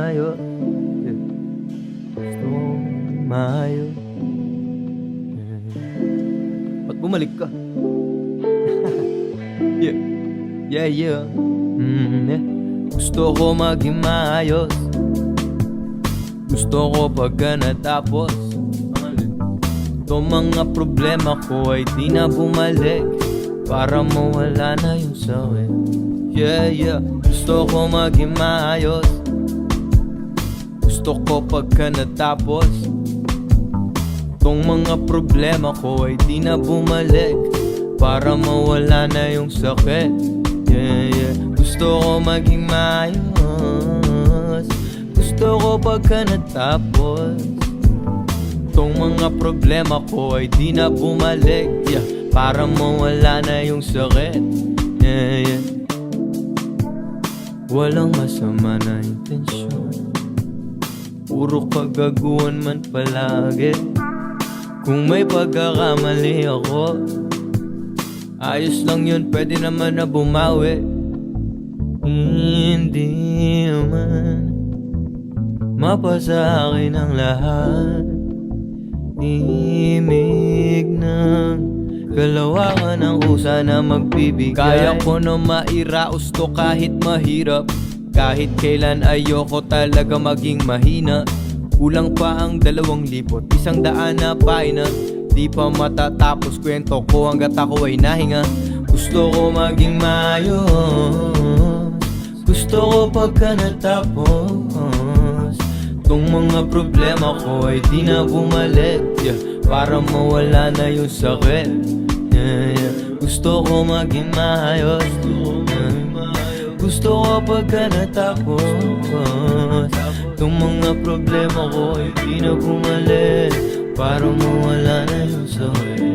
maayos, yeah. Gusto kong maayos, yeah. Ba't bumalik ka? Yeah, yeah, yeah, yeah. Gusto ko maging maayos, gusto ko pagka natapos itong mga problema ko ay di na bumalik, para mawala na yung sakit. Yeah, yeah. Gusto ko maging maayos, gusto ko pagka natapos itong mga problema ko ay di na bumalik, para mawala na yung sakit. Yeah, yeah. Gusto ko maging maayos, gusto ko pagka natapos itong mga problema ko ay di na bumalik, yeah, para mawala na yung sakit. Yeah, yeah. Walang masama na intensyon, puro kagaguhan man palagi. Kung may pagkakamali ako, ayos lang yun, pwede naman na bumawi. Hindi man mapasa akin ang lahat, imig ng kalawakan ng kusa na magbibigay. Kaya ko na mairaos to kahit mahirap, kahit kailan ayoko talaga maging mahina. Kulang pa ang 2,000, 100 na pahina, di pa matatapos kwento ko hanggat ako ay nahinga. Gusto ko maging maayos, gusto ko pagka natapos itong mga problema ko ay di na bumalik, yeah, para mawala na yung sakit. Yeah, yeah. Gusto ko maging maayos, gusto ko pagka natapos itong mga problema ko ay di na bumalik, para mawala na yung sakit.